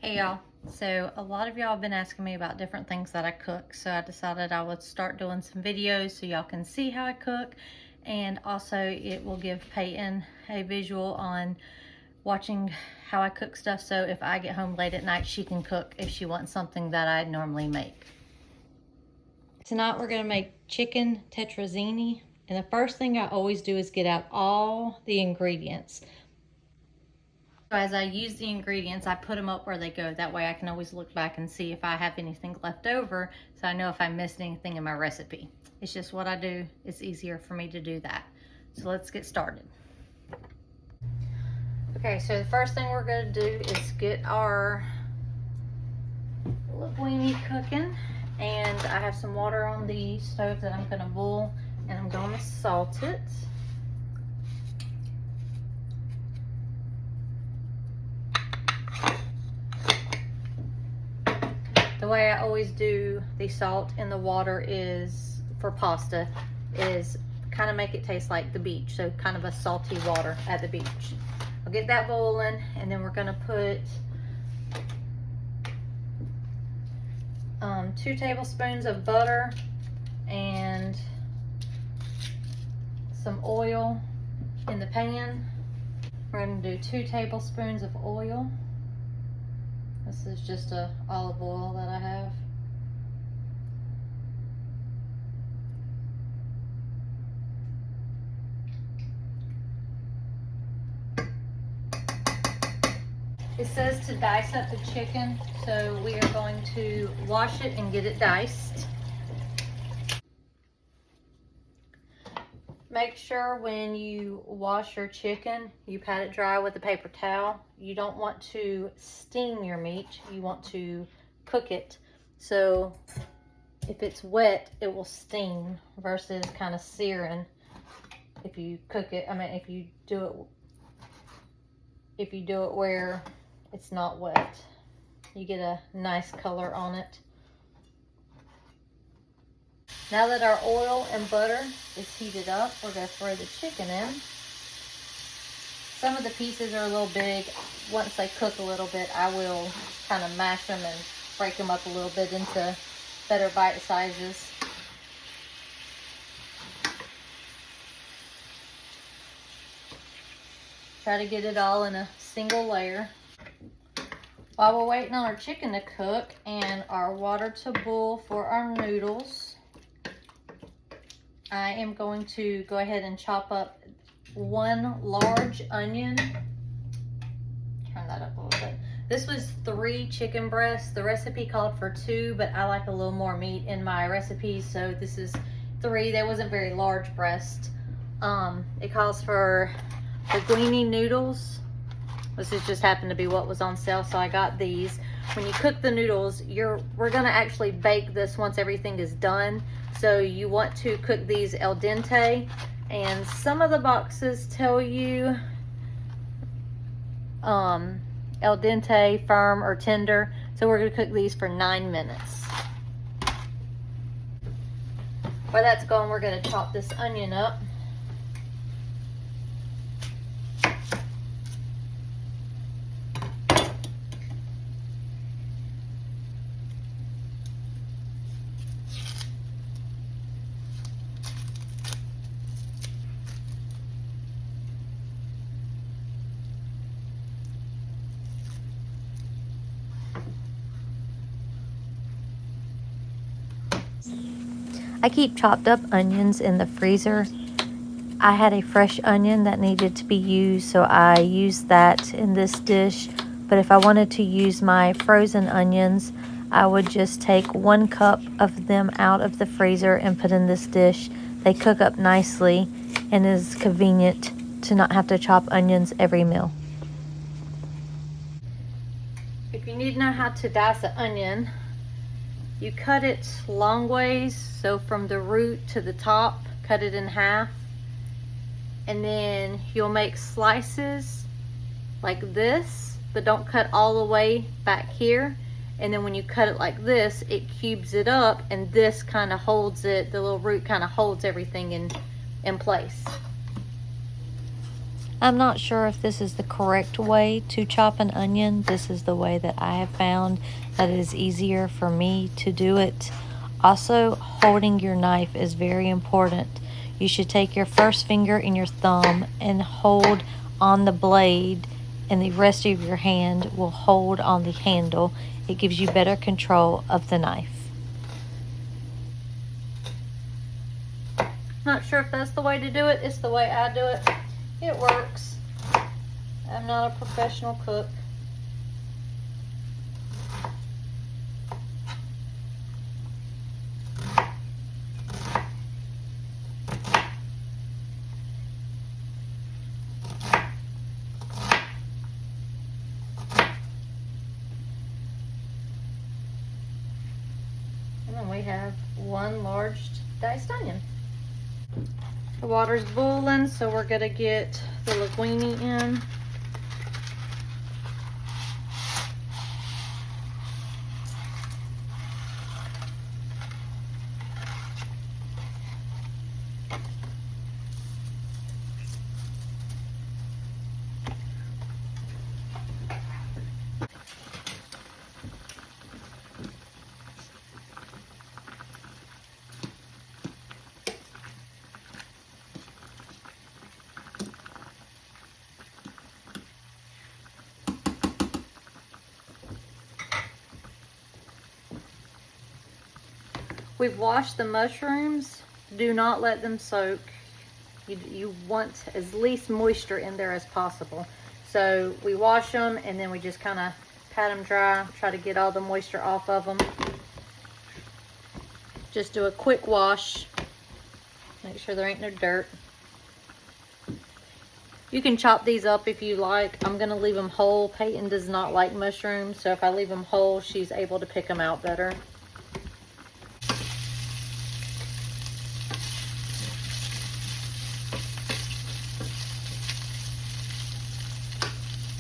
Hey y'all, so a lot of y'all have been asking me about different things that I cook, so I decided I would start doing some videos so y'all can see how I cook, and also it will give Peyton a visual on watching how I cook stuff, so if I get home late at night she can cook if she wants something that I normally make. Tonight we're going to make chicken tetrazzini, and the first thing I always do is get out all the ingredients. So as I use the ingredients, I put them up where they go. That way I can always look back and see if I have anything left over, so I know if I missed anything in my recipe. It's just what I do. It's easier for me to do that. So let's get started. Okay, so the first thing we're going to do is get our linguine cooking. And I have some water on the stove that I'm going to boil, and I'm going to salt it. The way I always do the salt in the water is, for pasta, is kind of make it taste like the beach. So kind of a salty water at the beach. I'll get that boiling, and then we're going to put 2 tablespoons of butter and some oil in the pan. We're going to do 2 tablespoons of oil. This is just a olive oil that I have. It says to dice up the chicken, so we are going to wash it and get it diced. Make sure when you wash your chicken, you pat it dry with a paper towel. You don't want to steam your meat, you want to cook it. So if it's wet, it will steam versus kind of searing if you cook it. I mean, if you do it where it's not wet, you get a nice color on it. Now that our oil and butter is heated up, we're going to throw the chicken in. Some of the pieces are a little big. Once they cook a little bit, I will kind of mash them and break them up a little bit into better bite sizes. Try to get it all in a single layer. While we're waiting on our chicken to cook and our water to boil for our noodles, I am going to go ahead and chop up 1 large onion. Turn that up a little bit. This was 3 chicken breasts. The recipe called for 2, but I like a little more meat in my recipes, so this is 3. That wasn't very large breast. It calls for linguine noodles. This just happened to be what was on sale, so I got these. When you cook the noodles, we're gonna actually bake this once everything is done. So you want to cook these al dente, and some of the boxes tell you al dente, firm, or tender. So we're gonna cook these for 9 minutes. While that's going, we're gonna chop this onion up. I keep chopped up onions in the freezer. I had a fresh onion that needed to be used, so I used that in this dish. But if I wanted to use my frozen onions, I would just take 1 cup of them out of the freezer and put in this dish. They cook up nicely and is convenient to not have to chop onions every meal. If you need to know how to dice an onion, you cut it long ways, so from the root to the top, cut it in half. And then you'll make slices like this, but don't cut all the way back here. And then when you cut it like this, it cubes it up, and this kind of holds it, the little root kind of holds everything in place. I'm not sure if this is the correct way to chop an onion. This is the way that I have found that it is easier for me to do it. Also, holding your knife is very important. You should take your first finger and your thumb and hold on the blade, and the rest of your hand will hold on the handle. It gives you better control of the knife. Not sure if that's the way to do it. It's the way I do it. It works. I'm not a professional cook. And then we have one large diced onion. The water's boiling, so we're gonna get the linguine in. We've washed the mushrooms. Do not let them soak. You want as least moisture in there as possible. So we wash them and then we just kind of pat them dry, try to get all the moisture off of them. Just do a quick wash. Make sure there ain't no dirt. You can chop these up if you like. I'm gonna leave them whole. Peyton does not like mushrooms, so if I leave them whole, she's able to pick them out better.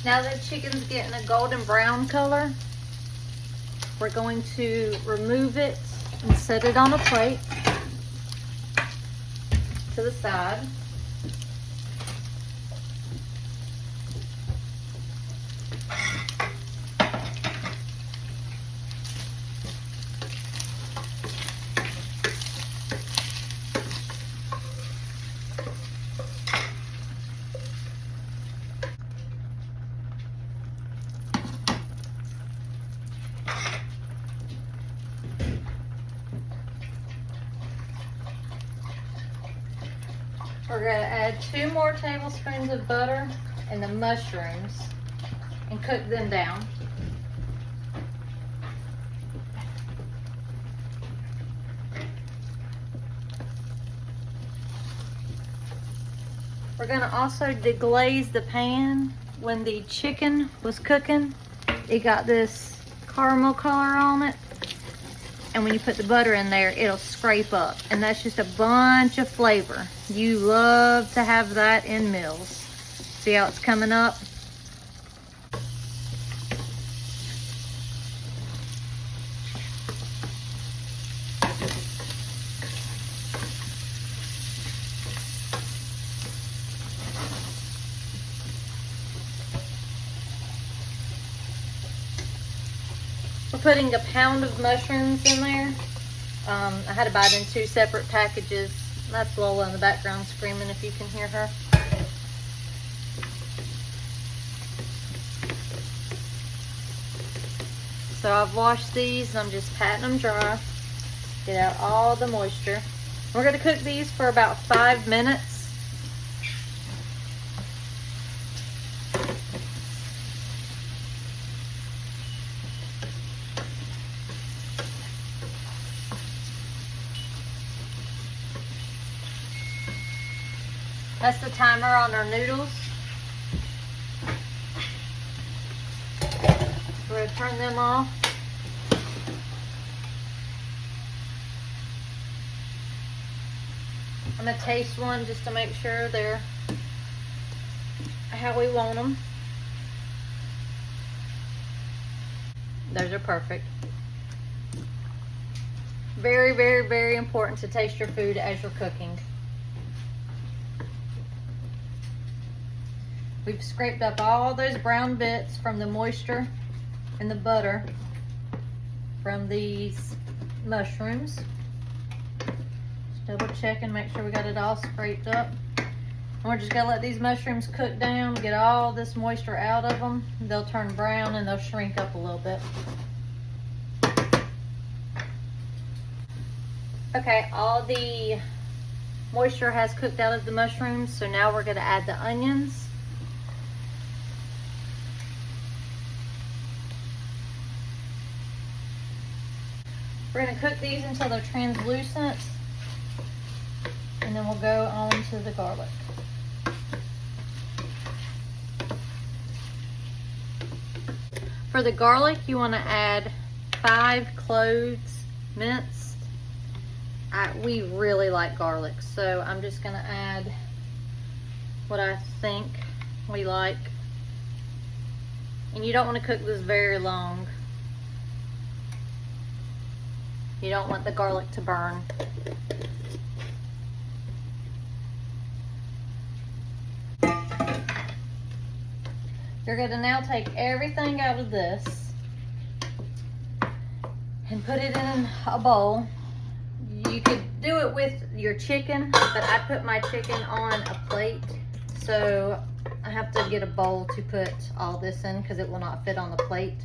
Now that chicken's getting a golden brown color, we're going to remove it and set it on a plate to the side. We're going to add 2 more tablespoons of butter and the mushrooms and cook them down. We're going to also deglaze the pan. When the chicken was cooking, it got this caramel color on it. And when you put the butter in there, it'll scrape up. And that's just a bunch of flavor. You love to have that in meals. See how it's coming up? We're putting a pound of mushrooms in there. I had to buy it in 2 separate packages. That's Lola in the background screaming if you can hear her. So I've washed these and I'm just patting them dry. Get out all the moisture. We're going to cook these for about 5 minutes. That's the timer on our noodles. We're going to turn them off. I'm going to taste one just to make sure they're how we want them. Those are perfect. Very, very, very important to taste your food as you're cooking. We've scraped up all those brown bits from the moisture and the butter from these mushrooms. Just double check and make sure we got it all scraped up. And we're just gonna let these mushrooms cook down, get all this moisture out of them. They'll turn brown and they'll shrink up a little bit. Okay, all the moisture has cooked out of the mushrooms, so now we're gonna add the onions. We're gonna cook these until they're translucent, and then we'll go on to the garlic. For the garlic, you wanna add 5 cloves minced. We really like garlic, so I'm just gonna add what I think we like. And you don't wanna cook this very long. You don't want the garlic to burn. You're gonna now take everything out of this and put it in a bowl. You could do it with your chicken, but I put my chicken on a plate, so I have to get a bowl to put all this in because it will not fit on the plate.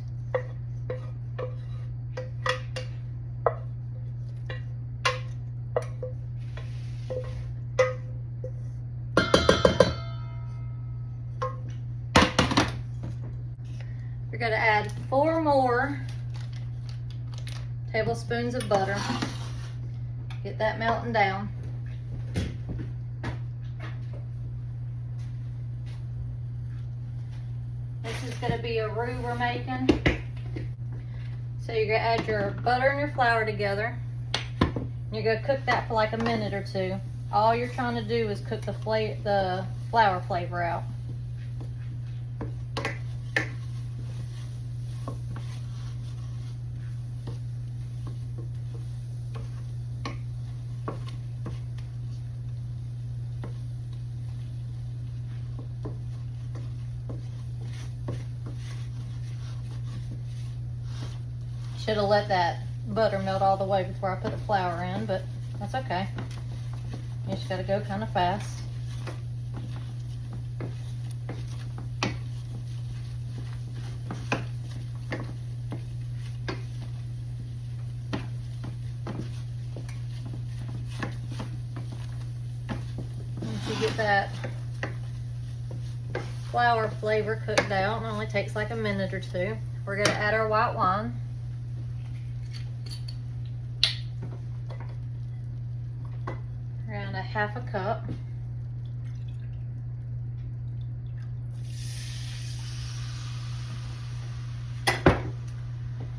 You're going to add 4 more tablespoons of butter. Get that melting down. This is going to be a roux we're making. So you're going to add your butter and your flour together. You're going to cook that for like a minute or 2. All you're trying to do is cook the flour flavor out. Should have let that butter melt all the way before I put the flour in, but that's okay. You just gotta go kind of fast. Once you get that flour flavor cooked out, it only takes like a minute or 2. We're gonna add our white wine. Around a 1/2 cup.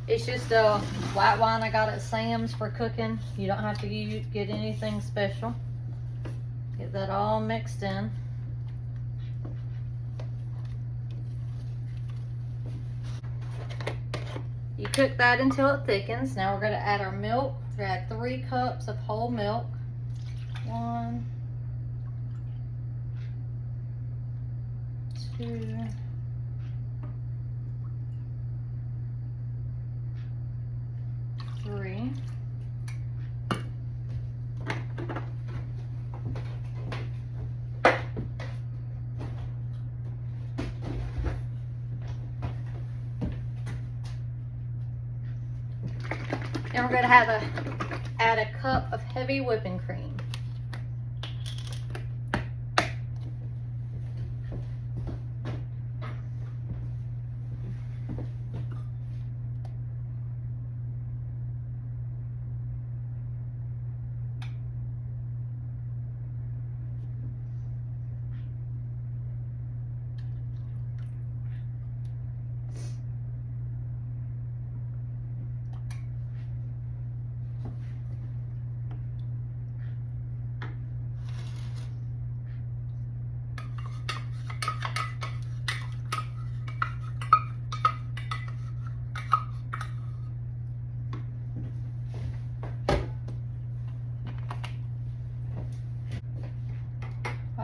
It's just a white wine I got at Sam's for cooking. You don't have to get anything special. Get that all mixed in. You cook that until it thickens. Now we're going to add our milk. We're going to add 3 cups of whole milk. 1, 2, 3. And we're going to add a cup of heavy whipping cream.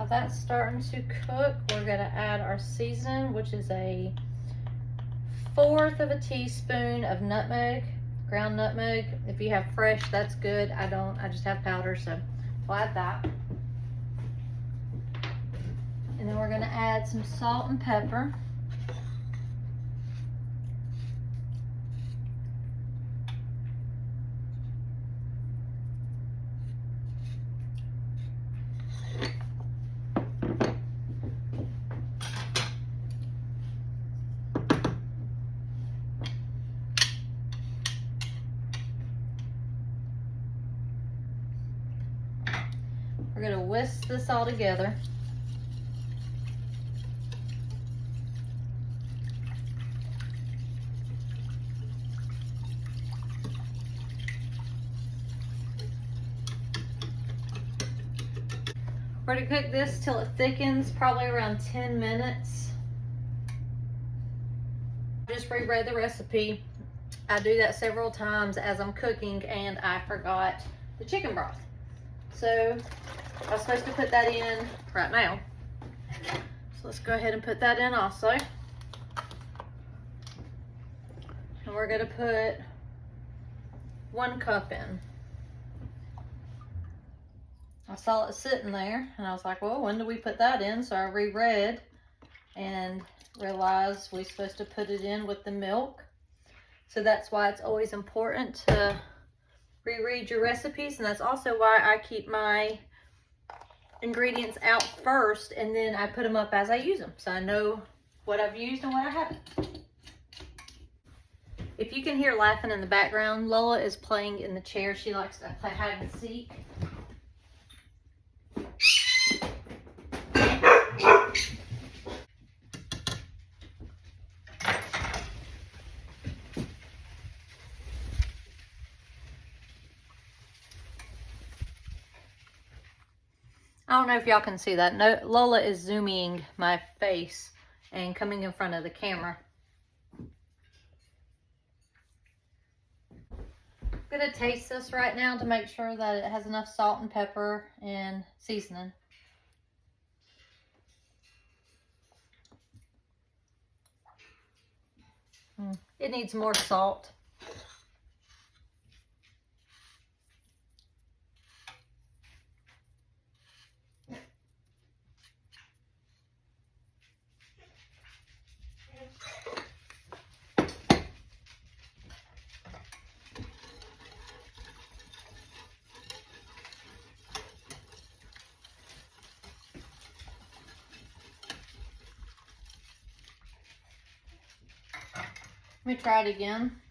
that's starting to cook, we're gonna add our seasoning, which is a 1/4 of a teaspoon of nutmeg, ground nutmeg. If you have fresh, that's good. I don't, I just have powder, so we'll add that. And then we're gonna add some salt and pepper. We're gonna whisk this all together. We're gonna cook this till it thickens, probably around 10 minutes. Just reread the recipe. I do that several times as I'm cooking, and I forgot the chicken broth. So I was supposed to put that in right now. So let's go ahead and put that in also. And we're gonna put 1 cup in. I saw it sitting there and I was like, well, when do we put that in? So I reread and realized we're supposed to put it in with the milk. So that's why it's always important to reread your recipes, and that's also why I keep my ingredients out first and then I put them up as I use them, so I know what I've used and what I haven't. If you can hear laughing in the background, Lola is playing in the chair. She likes to play hide and seek. I don't know if y'all can see that. No, Lola is zooming my face and coming in front of the camera. I'm gonna taste this right now to make sure that it has enough salt and pepper and seasoning. It needs more salt. Let me try it again.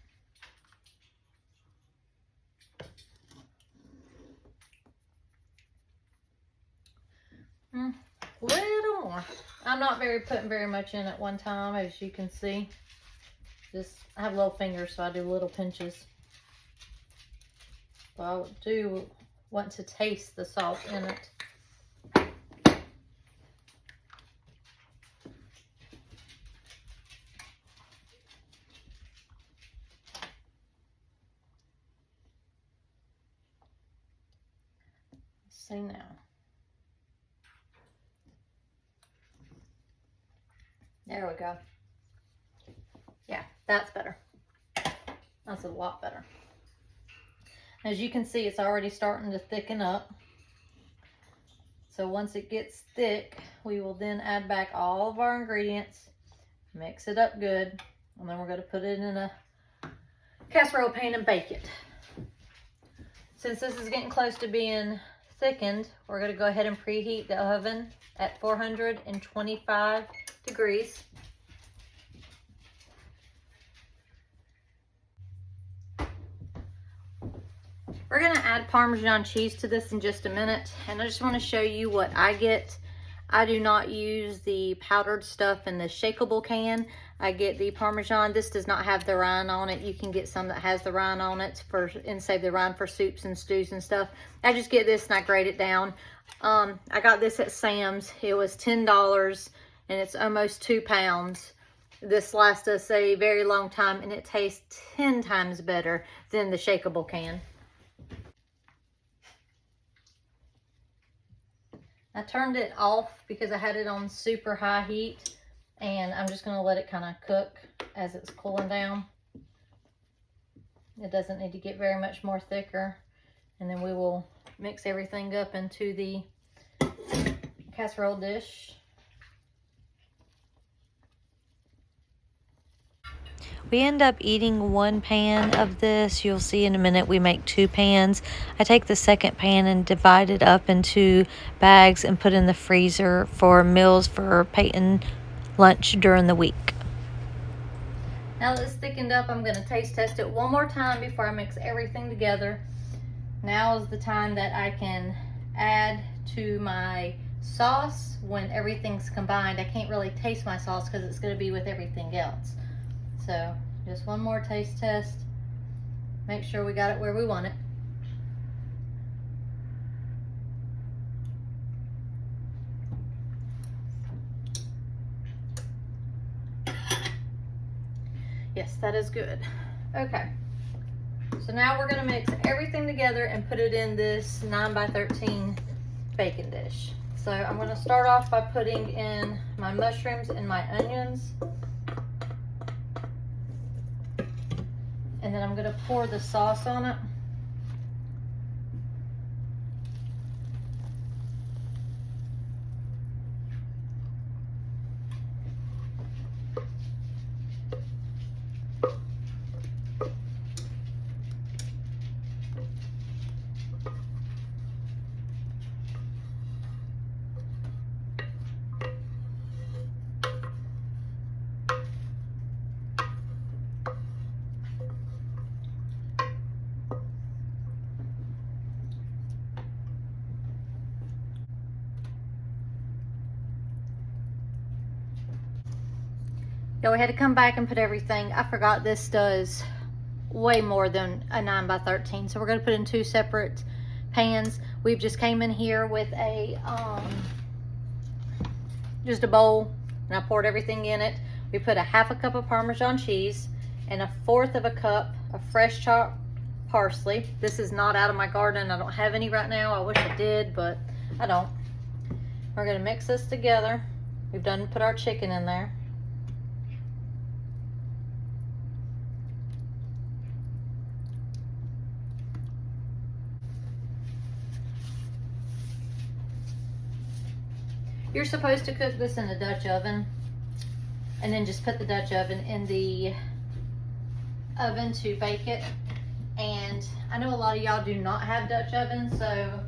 A little more. I'm not putting very much in at one time, as you can see. I have little fingers, so I do little pinches. But I do want to taste the salt in it. See now. There we go. Yeah, that's better. That's a lot better. As you can see, it's already starting to thicken up. So once it gets thick, we will then add back all of our ingredients, mix it up good, and then we're going to put it in a casserole pan and bake it. Since this is getting close to being thickened, we're going to go ahead and preheat the oven at 425 degrees. We're going to add Parmesan cheese to this in just a minute, and I just want to show you what I get. I do not use the powdered stuff in the shakeable can. I get the Parmesan. This does not have the rind on it. You can get some that has the rind on it and save the rind for soups and stews and stuff. I just get this and I grate it down. I got this at Sam's. It was $10 and it's almost 2 pounds. This lasts us a very long time and it tastes 10 times better than the shakeable can. I turned it off because I had it on super high heat, and I'm just gonna let it kind of cook as it's cooling down. It doesn't need to get very much more thicker. And then we will mix everything up into the casserole dish. We end up eating one pan of this. You'll see in a minute we make 2 pans. I take the second pan and divide it up into bags and put in the freezer for meals for Peyton lunch during the week. Now that it's thickened up, I'm going to taste test it one more time before I mix everything together. Now is the time that I can add to my sauce when everything's combined. I can't really taste my sauce because it's going to be with everything else. So just one more taste test. Make sure we got it where we want it. Yes, that is good. Okay. So now we're going to mix everything together and put it in this 9x13 bacon dish. So I'm going to start off by putting in my mushrooms and my onions. And then I'm going to pour the sauce on it. Yeah, we had to come back and put everything. I forgot this does way more than a 9x13. So we're going to put in 2 separate pans. We've just came in here with a just a bowl, and I poured everything in it. We put a 1/2 cup of Parmesan cheese and 1/4 cup of fresh chopped parsley. This is not out of my garden. I don't have any right now. I wish I did, but I don't. We're going to mix this together. We've put our chicken in there. You're supposed to cook this in a Dutch oven, and then just put the Dutch oven in the oven to bake it. And I know a lot of y'all do not have Dutch ovens, so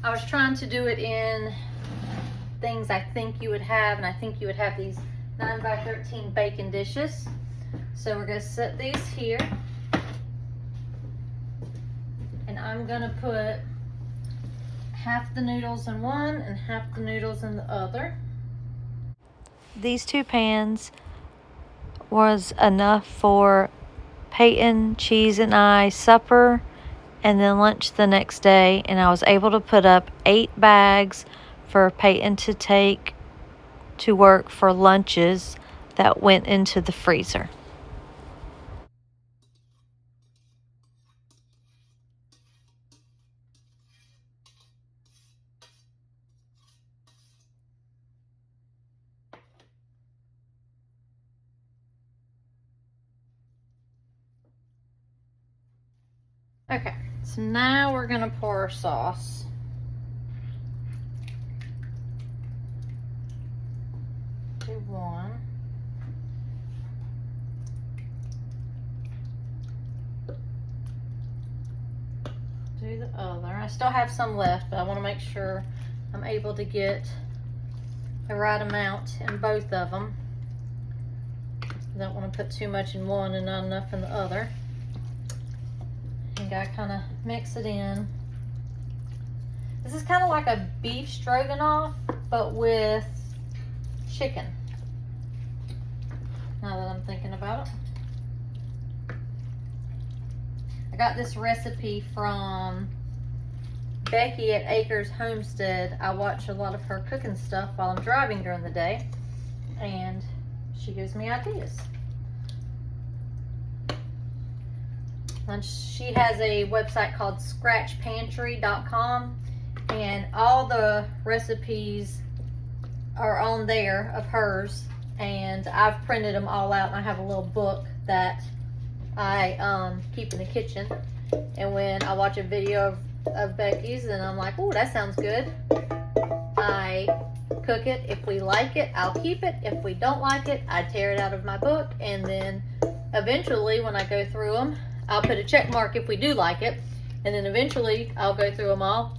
I was trying to do it in things I think you would have, and I think you would have these 9x13 bacon dishes. So we're going to set these here, and I'm going to put half the noodles in one and half the noodles in the other. These 2 pans was enough for Peyton, Cheese, and I supper and then lunch the next day, and I was able to put up 8 bags for Peyton to take to work for lunches that went into the freezer. Okay, so now we're gonna pour our sauce. Do one. Do the other. I still have some left, but I want to make sure I'm able to get the right amount in both of them. I don't want to put too much in one and not enough in the other. And I kind of mix it in. This is kind of like a beef stroganoff, but with chicken. Now that I'm thinking about it. I got this recipe from Becky at Acres Homestead. I watch a lot of her cooking stuff while I'm driving during the day, and she gives me ideas. And she has a website called scratchpantry.com, and all the recipes are on there of hers, and I've printed them all out, and I have a little book that I keep in the kitchen. And when I watch a video of Becky's and I'm like, oh, that sounds good, I cook it. If we like it, I'll keep it. If we don't like it, I tear it out of my book, and then eventually when I go through them, I'll put a check mark if we do like it, and then eventually I'll go through them all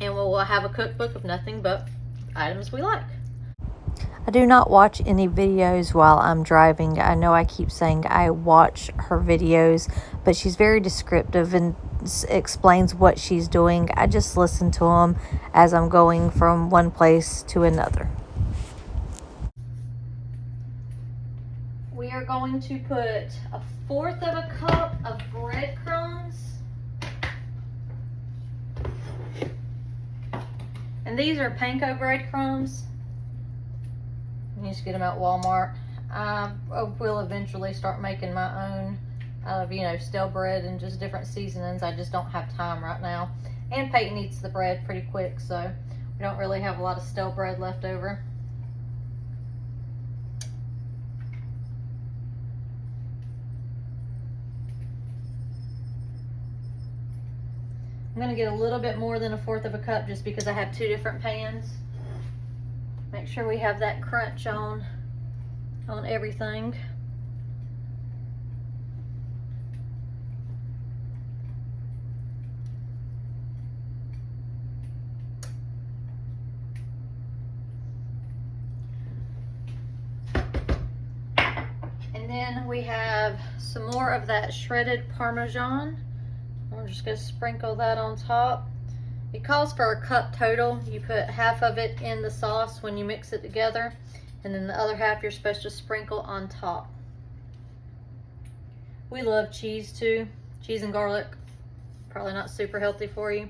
and we'll have a cookbook of nothing but items we like. I do not watch any videos while I'm driving. I know I keep saying I watch her videos, but she's very descriptive and explains what she's doing. I just listen to them as I'm going from one place to another. We are going to put 1/4 of a cup of breadcrumbs. And these are panko breadcrumbs. You just get them at Walmart. I will eventually start making my own out of, you know, stale bread and just different seasonings. I just don't have time right now. And Peyton eats the bread pretty quick, so we don't really have a lot of stale bread left over. I'm gonna get a little bit more than 1/4 of a cup just because I have 2 different pans. Make sure we have that crunch on everything. And then we have some more of that shredded Parmesan. We're just gonna sprinkle that on top. It calls for a cup total. You put half of it in the sauce when you mix it together, and then the other half you're supposed to sprinkle on top. We love cheese too. Cheese and garlic. Probably not super healthy for you,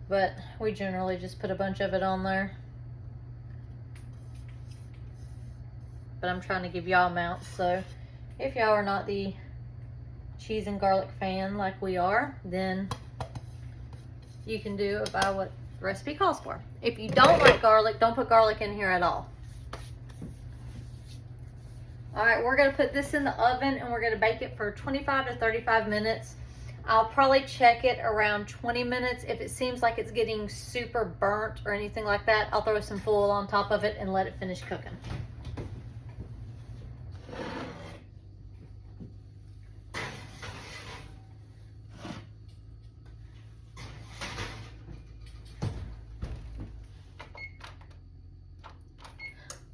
but we generally just put a bunch of it on there. But I'm trying to give y'all amounts, so if y'all are not the cheese and garlic fan like we are, then you can do about what the recipe calls for. If you don't like garlic, don't put garlic in here at all. All right, we're gonna put this in the oven and we're gonna bake it for 25 to 35 minutes. I'll probably check it around 20 minutes. If it seems like it's getting super burnt or anything like that, I'll throw some foil on top of it and let it finish cooking.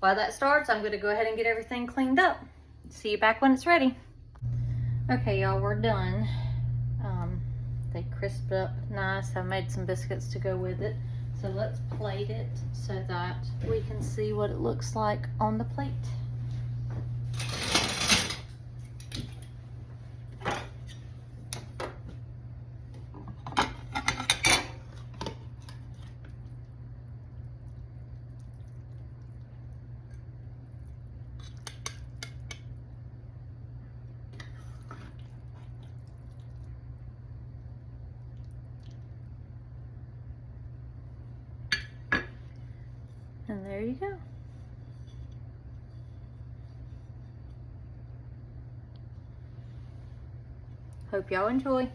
While that starts, I'm gonna go ahead and get everything cleaned up. See you back when it's ready. Okay, y'all, we're done. They crisped up nice. I made some biscuits to go with it. So let's plate it so that we can see what it looks like on the plate. And there you go. Hope y'all enjoy.